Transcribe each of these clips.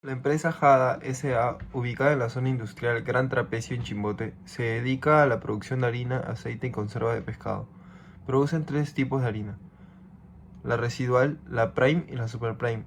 La empresa Jada S.A., ubicada en la zona industrial Gran Trapecio en Chimbote, se dedica a la producción de harina, aceite y conserva de pescado. Producen tres tipos de harina: la residual, la prime y la super prime.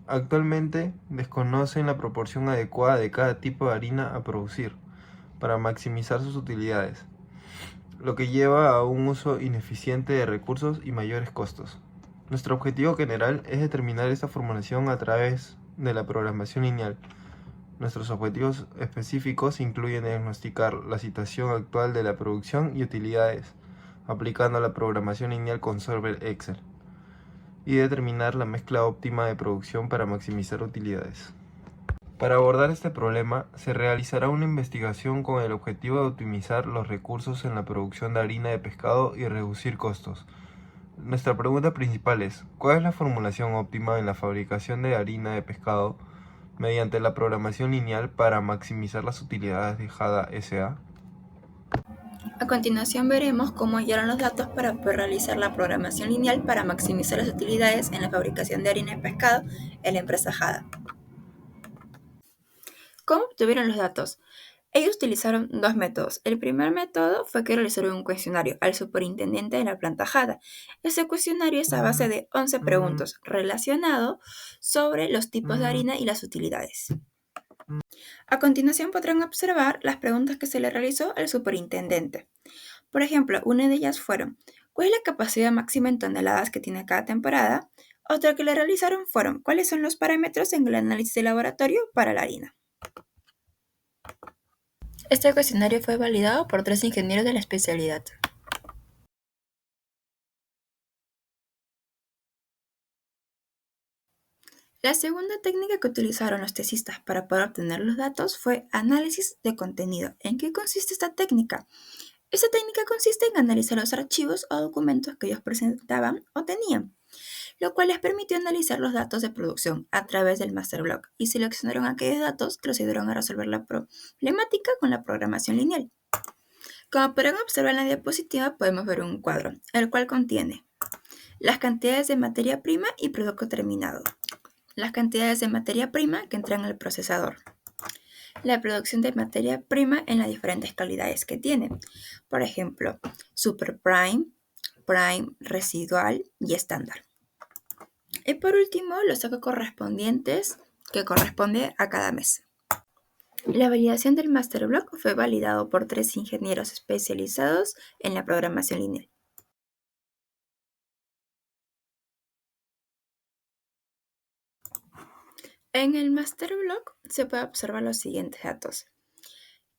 Actualmente desconocen la proporción adecuada de cada tipo de harina a producir para maximizar sus utilidades, lo que lleva a un uso ineficiente de recursos y mayores costos. Nuestro objetivo general es determinar esta formulación a través de la programación lineal. Nuestros objetivos específicos incluyen diagnosticar la situación actual de la producción y utilidades, aplicando la programación lineal con Solver Excel, y determinar la mezcla óptima de producción para maximizar utilidades. Para abordar este problema, se realizará una investigación con el objetivo de optimizar los recursos en la producción de harina de pescado y reducir costos. Nuestra pregunta principal es: ¿cuál es la formulación óptima en la fabricación de harina de pescado mediante la programación lineal para maximizar las utilidades de Jada S.A.? A continuación veremos cómo hallaron los datos para poder realizar la programación lineal para maximizar las utilidades en la fabricación de harina de pescado en la empresa Jada. ¿Cómo obtuvieron los datos? Ellos utilizaron dos métodos. El primer método fue que realizaron un cuestionario al superintendente de la planta Jada. Ese cuestionario es a base de 11 preguntas relacionado sobre los tipos de harina y las utilidades. A continuación podrán observar las preguntas que se le realizó al superintendente. Por ejemplo, una de ellas fueron: ¿cuál es la capacidad máxima en toneladas que tiene cada temporada? Otra que le realizaron fueron: ¿cuáles son los parámetros en el análisis de laboratorio para la harina? Este cuestionario fue validado por 3 ingenieros de la especialidad. La segunda técnica que utilizaron los tesistas para poder obtener los datos fue análisis de contenido. ¿En qué consiste esta técnica? Esta técnica consiste en analizar los archivos o documentos que ellos presentaban o tenían, lo cual les permitió analizar los datos de producción a través del master block y seleccionaron aquellos datos que los ayudaron a resolver la problemática con la programación lineal. Como podrán observar en la diapositiva, podemos ver un cuadro, el cual contiene las cantidades de materia prima y producto terminado, las cantidades de materia prima que entran al procesador, la producción de materia prima en las diferentes calidades que tiene, por ejemplo, super prime, prime, residual y estándar. Y por último, los sacos correspondientes que corresponde a cada mes. La validación del Master Block fue validado por 3 ingenieros especializados en la programación lineal. En el Master Block se puede observar los siguientes datos: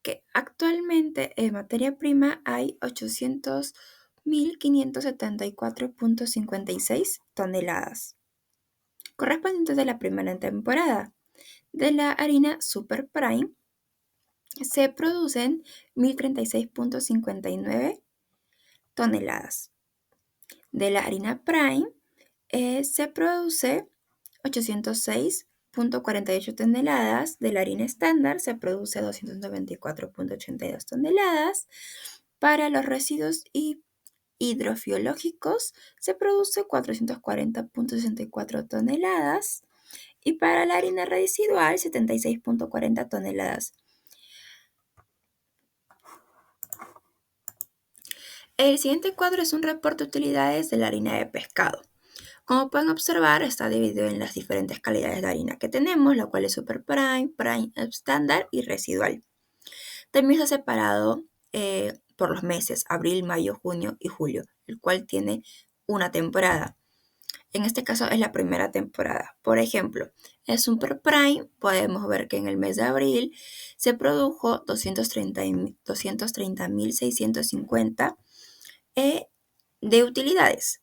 que actualmente en materia prima hay 800.574.56 toneladas, correspondientes de la primera temporada. De la harina Super Prime se producen 1.036.59 toneladas. De la harina Prime se produce 806.48 toneladas. De la harina estándar se produce 294.82 toneladas. Para los residuos hidrofiológicos se produce 440.64 toneladas. Y para la harina residual, 76.40 toneladas. El siguiente cuadro es un reporte de utilidades de la harina de pescado. Como pueden observar, está dividido en las diferentes calidades de harina que tenemos, la cual es Super Prime, Prime estándar y residual. También está separado por los meses, abril, mayo, junio y julio, el cual tiene una temporada. En este caso es la primera temporada. Por ejemplo, en Super Prime podemos ver que en el mes de abril se produjo 230.650 de utilidades.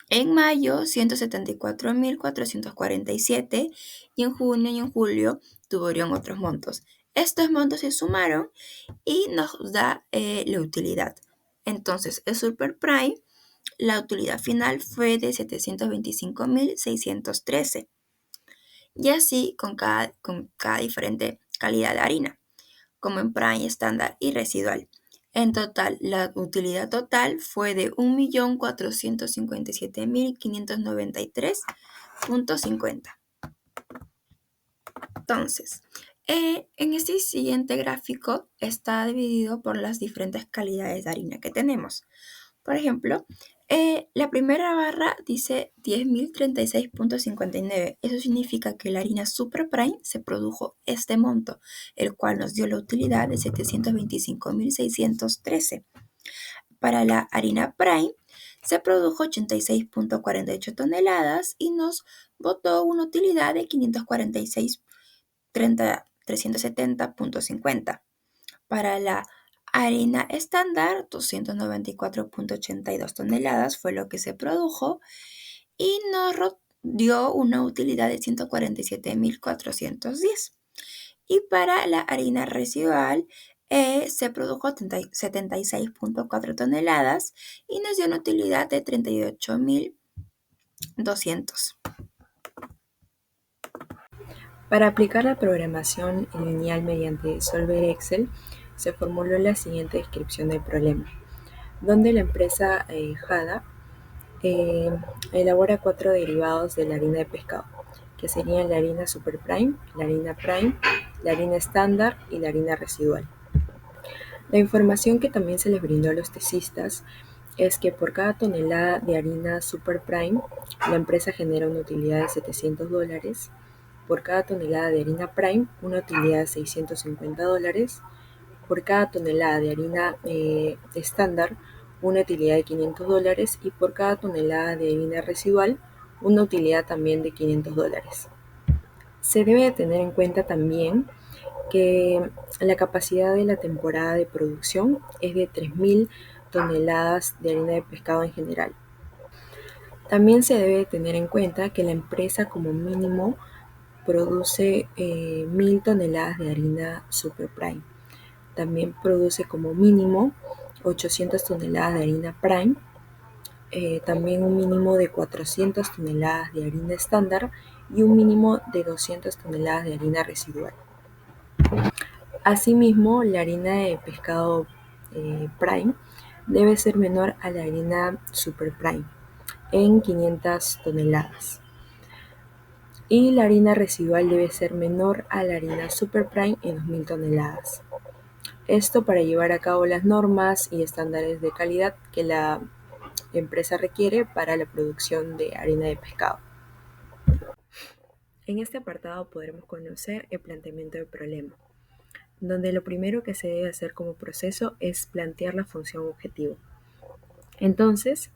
En mayo, 174.447 y en junio y en julio tuvieron otros montos. Estos montos se sumaron y nos da la utilidad. Entonces, el Super Prime, la utilidad final fue de 725.613. Y así con cada diferente calidad de harina, como en Prime, estándar y residual. En total, la utilidad total fue de 1.457.593.50. Entonces, en este siguiente gráfico está dividido por las diferentes calidades de harina que tenemos. Por ejemplo, la primera barra dice 10.036.59. Eso significa que la harina Super Prime se produjo este monto, el cual nos dio la utilidad de 725.613. Para la harina Prime se produjo 86.48 toneladas y nos botó una utilidad de 546.370.50. Para la harina estándar, 294.82 toneladas fue lo que se produjo y nos dio una utilidad de 147.410. Y para la harina residual, se produjo 76.4 toneladas y nos dio una utilidad de 38.200. Para aplicar la programación lineal mediante Solver Excel, se formuló la siguiente descripción del problema, donde la empresa Jada elabora 4 derivados de la harina de pescado, que serían la harina Super Prime, la harina estándar y la harina residual. La información que también se les brindó a los tesistas es que por cada tonelada de harina Super Prime, la empresa genera una utilidad de $700, por cada tonelada de harina Prime, una utilidad de $650, por cada tonelada de harina estándar, una utilidad de $500 y por cada tonelada de harina residual, una utilidad también de $500. Se debe tener en cuenta también que la capacidad de la temporada de producción es de 3.000 toneladas de harina de pescado en general. También se debe tener en cuenta que la empresa como mínimo produce 1.000 toneladas de harina Super Prime. También produce como mínimo 800 toneladas de harina Prime, también un mínimo de 400 toneladas de harina estándar y un mínimo de 200 toneladas de harina residual. Asimismo, la harina de pescado Prime debe ser menor a la harina Super Prime en 500 toneladas. Y la harina residual debe ser menor a la harina Super Prime en 2.000 toneladas. Esto para llevar a cabo las normas y estándares de calidad que la empresa requiere para la producción de harina de pescado. En este apartado podremos conocer el planteamiento del problema, donde lo primero que se debe hacer como proceso es plantear la función objetivo. Entonces,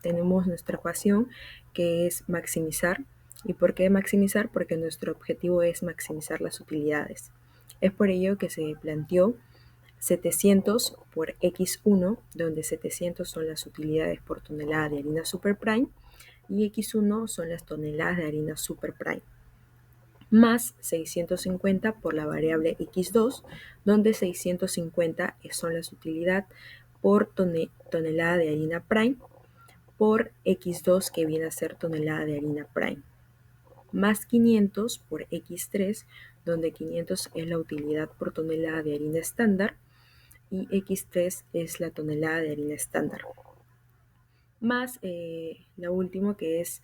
tenemos nuestra ecuación que es maximizar. ¿Y por qué maximizar? Porque nuestro objetivo es maximizar las utilidades. Es por ello que se planteó 700 por X1, donde 700 son las utilidades por tonelada de harina Super Prime y X1 son las toneladas de harina Super Prime, más 650 por la variable X2, donde 650 son las utilidades por tonelada de harina Prime, por X2 que viene a ser tonelada de harina Prime, más 500 por X3, donde 500 es la utilidad por tonelada de harina estándar y X3 es la tonelada de harina estándar, más la última que es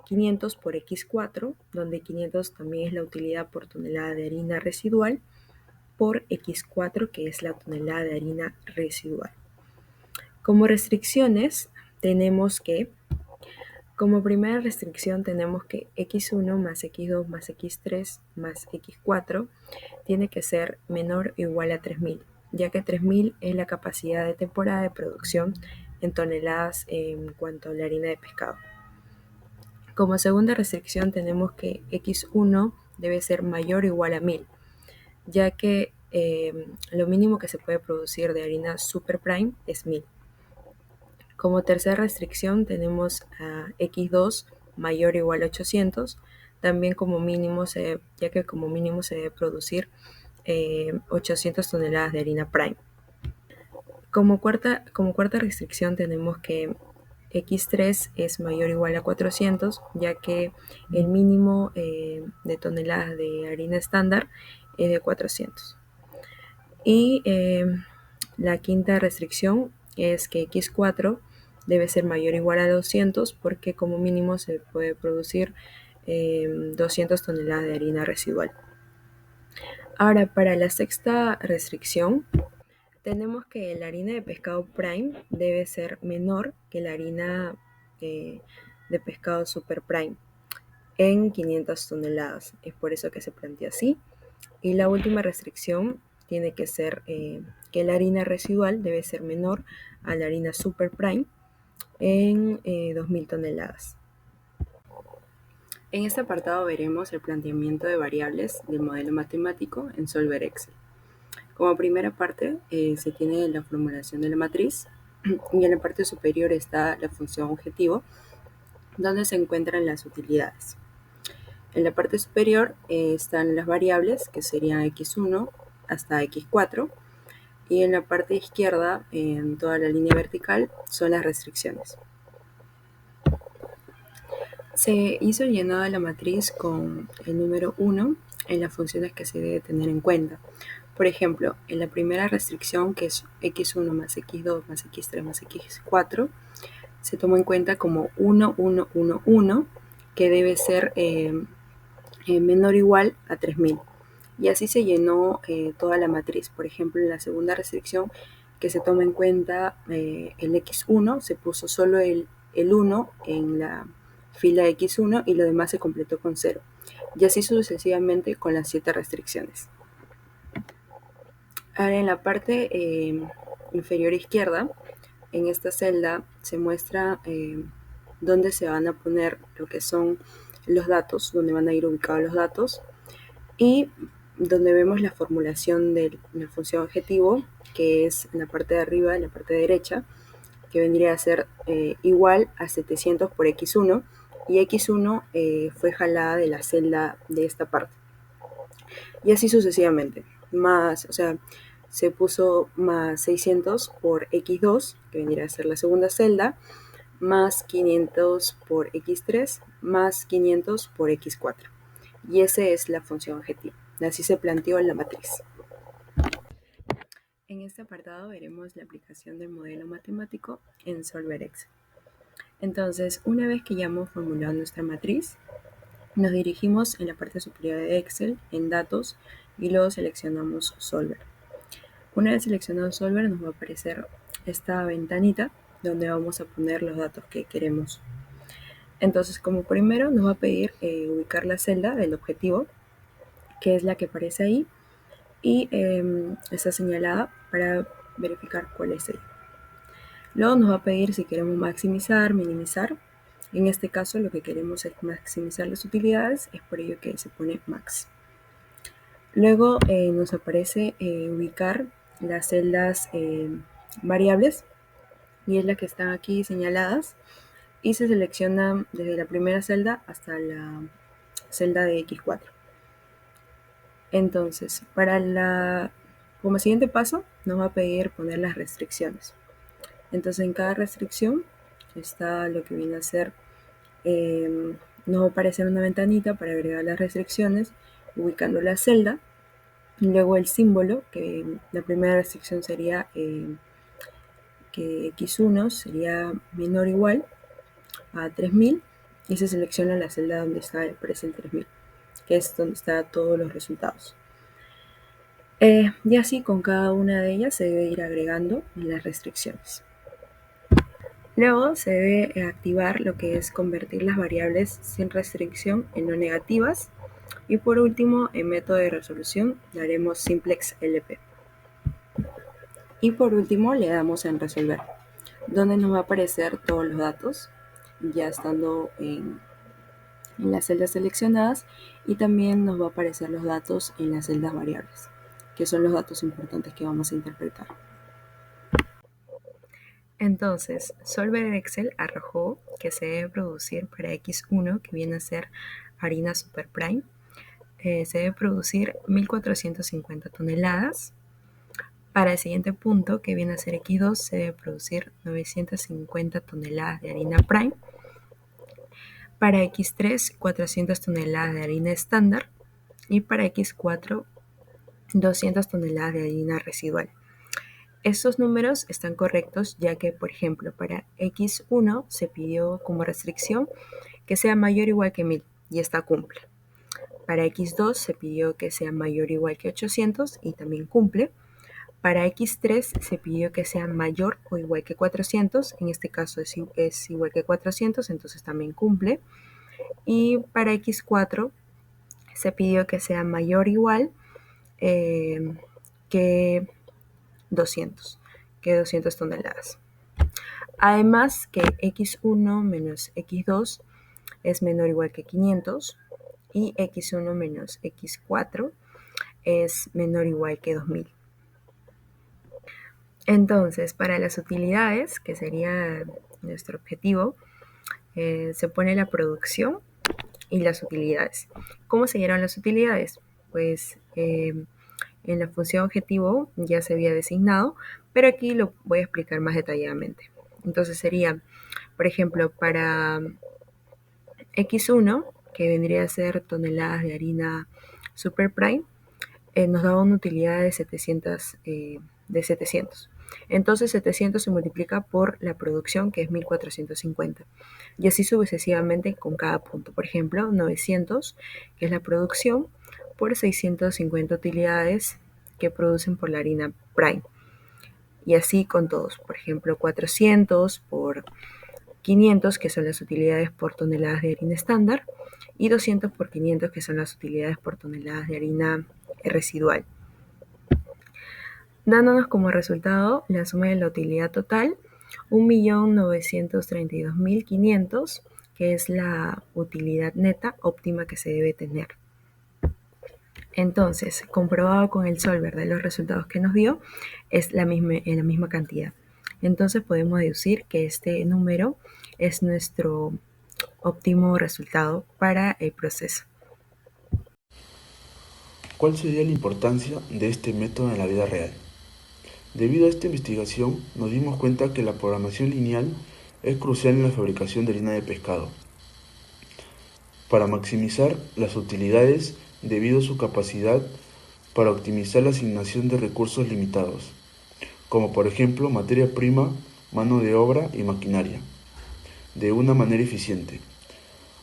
500 por X4, donde 500 también es la utilidad por tonelada de harina residual, por X4 que es la tonelada de harina residual. Como restricciones tenemos que, como primera restricción tenemos que X1 más X2 más X3 más X4 tiene que ser menor o igual a 3.000, ya que 3.000 es la capacidad de temporada de producción en toneladas en cuanto a la harina de pescado. Como segunda restricción tenemos que X1 debe ser mayor o igual a 1.000, ya que lo mínimo que se puede producir de harina Super Prime es 1.000. Como tercera restricción tenemos a X2 mayor o igual a 800, también como mínimo, ya que como mínimo se debe producir 800 toneladas de harina Prime. Como cuarta restricción tenemos que X3 es mayor o igual a 400, ya que el mínimo de toneladas de harina estándar es de 400. Y la quinta restricción es que X4 debe ser mayor o igual a 200, porque como mínimo se puede producir 200 toneladas de harina residual. Ahora, para la sexta restricción, tenemos que la harina de pescado prime debe ser menor que la harina eh, de pescado super prime en 500 toneladas. Es por eso que se plantea así. Y la última restricción tiene que ser que la harina residual debe ser menor a la harina super prime en 2000 toneladas. En este apartado veremos el planteamiento de variables del modelo matemático en Solver Excel. Como primera parte se tiene la formulación de la matriz y en la parte superior está la función objetivo, donde se encuentran las utilidades. En la parte superior están las variables, que serían x1 hasta x4, y en la parte izquierda, en toda la línea vertical, son las restricciones. Se hizo llenado de la matriz con el número 1 en las funciones que se debe tener en cuenta. Por ejemplo, en la primera restricción, que es x1 más x2 más x3 más x4, se tomó en cuenta como 1, 1, 1, 1, que debe ser menor o igual a 3000. Y así se llenó toda la matriz. Por ejemplo, en la segunda restricción, que se toma en cuenta el x1, se puso solo el 1 en la fila x1 y lo demás se completó con 0. Y así sucesivamente con las 7 restricciones. Ahora en la parte inferior izquierda, en esta celda se muestra dónde se van a poner lo que son los datos, dónde van a ir ubicados los datos, y donde vemos la formulación de la función objetivo, que es en la parte de arriba, en la parte derecha, que vendría a ser igual a 700 por x1, y x1 fue jalada de la celda de esta parte. Y así sucesivamente. Se puso más 600 por x2, que vendría a ser la segunda celda, más 500 por x3, más 500 por x4. Y esa es la función objetivo. Así se planteó en la matriz. En este apartado veremos la aplicación del modelo matemático en Solver Excel. Entonces, una vez que ya hemos formulado nuestra matriz, nos dirigimos en la parte superior de Excel, en Datos, y luego seleccionamos Solver. Una vez seleccionado Solver, nos va a aparecer esta ventanita donde vamos a poner los datos que queremos. Entonces, como primero, nos va a pedir ubicar la celda del objetivo, que es la que aparece ahí, y está señalada para verificar cuál es ella. Luego nos va a pedir si queremos maximizar, minimizar. En este caso lo que queremos es maximizar las utilidades, es por ello que se pone max. Luego nos aparece ubicar las celdas variables, y es las que están aquí señaladas, y se selecciona desde la primera celda hasta la celda de x4. Entonces, como siguiente paso, nos va a pedir poner las restricciones. Entonces, en cada restricción está lo que viene a ser, nos va a aparecer una ventanita para agregar las restricciones, ubicando la celda, y luego el símbolo, que la primera restricción sería que x1 sería menor o igual a 3000, y se selecciona la celda donde aparece el 3000, que es donde están todos los resultados. Y así con cada una de ellas se debe ir agregando las restricciones. Luego se debe activar lo que es convertir las variables sin restricción en no negativas. Y por último, en método de resolución, daremos simplex LP. Y por último, le damos en resolver, donde nos va a aparecer todos los datos, ya estando en las celdas seleccionadas, y también nos va a aparecer los datos en las celdas variables, que son los datos importantes que vamos a interpretar. Entonces, Solver Excel arrojó que se debe producir para x1, que viene a ser harina super prime, se debe producir 1450 toneladas. Para el siguiente punto, que viene a ser x2, se debe producir 950 toneladas de harina prime. Para x3, 400 toneladas de harina estándar. Y para x4, 200 toneladas de harina residual. Estos números están correctos, ya que, por ejemplo, para x1 se pidió como restricción que sea mayor o igual que 1000, y esta cumple. Para X2 se pidió que sea mayor o igual que 800 y también cumple. Para X3 se pidió que sea mayor o igual que 400, en este caso es igual que 400, entonces también cumple. Y para X4 se pidió que sea mayor o igual que 200, toneladas. Además que X1 menos X2 es menor o igual que 500 y X1 menos X4 es menor o igual que 2000. Entonces, para las utilidades, que sería nuestro objetivo, se pone la producción y las utilidades. ¿Cómo se dieron las utilidades? Pues en la función objetivo ya se había designado, pero aquí lo voy a explicar más detalladamente. Entonces sería, por ejemplo, para X1, que vendría a ser toneladas de harina Super Prime, nos daba una utilidad de 700. Entonces 700 se multiplica por la producción, que es 1450. Y así sucesivamente con cada punto. Por ejemplo, 900, que es la producción, por 650 utilidades que producen por la harina Prime. Y así con todos. Por ejemplo, 400 por 500, que son las utilidades por toneladas de harina estándar, y 200 por 500, que son las utilidades por toneladas de harina residual, dándonos como resultado la suma de la utilidad total, 1.932.500, que es la utilidad neta óptima que se debe tener. Entonces, comprobado con el solver de los resultados que nos dio, es en la misma cantidad. Entonces podemos deducir que este número es nuestro óptimo resultado para el proceso. ¿Cuál sería la importancia de este método en la vida real? Debido a esta investigación, nos dimos cuenta que la programación lineal es crucial en la fabricación de harina de pescado para maximizar las utilidades debido a su capacidad para optimizar la asignación de recursos limitados, como por ejemplo materia prima, mano de obra y maquinaria, de una manera eficiente.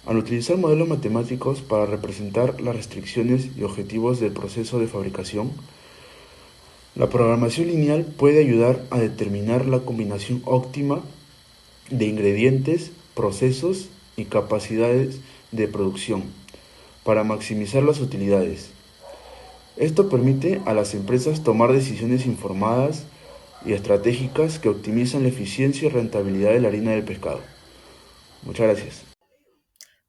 Al utilizar modelos matemáticos para representar las restricciones y objetivos del proceso de fabricación, la programación lineal puede ayudar a determinar la combinación óptima de ingredientes, procesos y capacidades de producción para maximizar las utilidades. Esto permite a las empresas tomar decisiones informadas y estratégicas que optimizan la eficiencia y rentabilidad de la harina del pescado. Muchas gracias.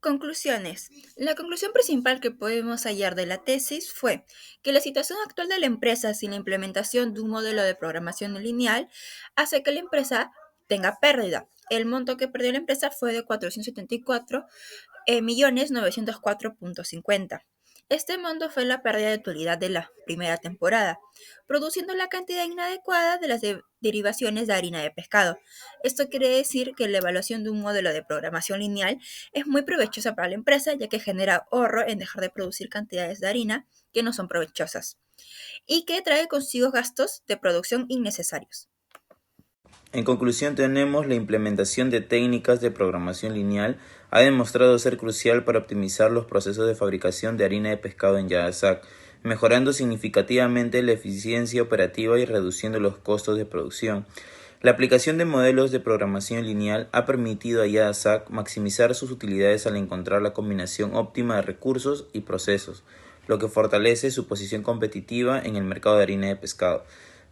Conclusiones. La conclusión principal que podemos hallar de la tesis fue que la situación actual de la empresa sin la implementación de un modelo de programación lineal hace que la empresa tenga pérdida. El monto que perdió la empresa fue de 474.904.50. Este monto fue la pérdida de utilidad de la primera temporada, produciendo la cantidad inadecuada de las derivaciones de harina de pescado. Esto quiere decir que la evaluación de un modelo de programación lineal es muy provechosa para la empresa, ya que genera ahorro en dejar de producir cantidades de harina que no son provechosas y que trae consigo gastos de producción innecesarios. En conclusión, tenemos la implementación de técnicas de programación lineal ha demostrado ser crucial para optimizar los procesos de fabricación de harina de pescado en Yadasac, mejorando significativamente la eficiencia operativa y reduciendo los costos de producción. La aplicación de modelos de programación lineal ha permitido a Yadasac maximizar sus utilidades al encontrar la combinación óptima de recursos y procesos, lo que fortalece su posición competitiva en el mercado de harina de pescado.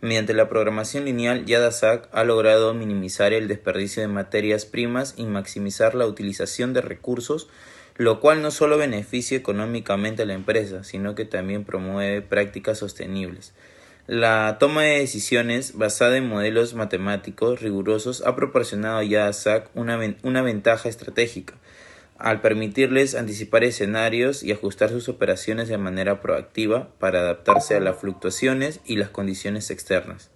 Mediante la programación lineal, Yadasac ha logrado minimizar el desperdicio de materias primas y maximizar la utilización de recursos, lo cual no solo beneficia económicamente a la empresa, sino que también promueve prácticas sostenibles. La toma de decisiones basada en modelos matemáticos rigurosos ha proporcionado a Yadasac una ventaja estratégica, al permitirles anticipar escenarios y ajustar sus operaciones de manera proactiva para adaptarse a las fluctuaciones y las condiciones externas.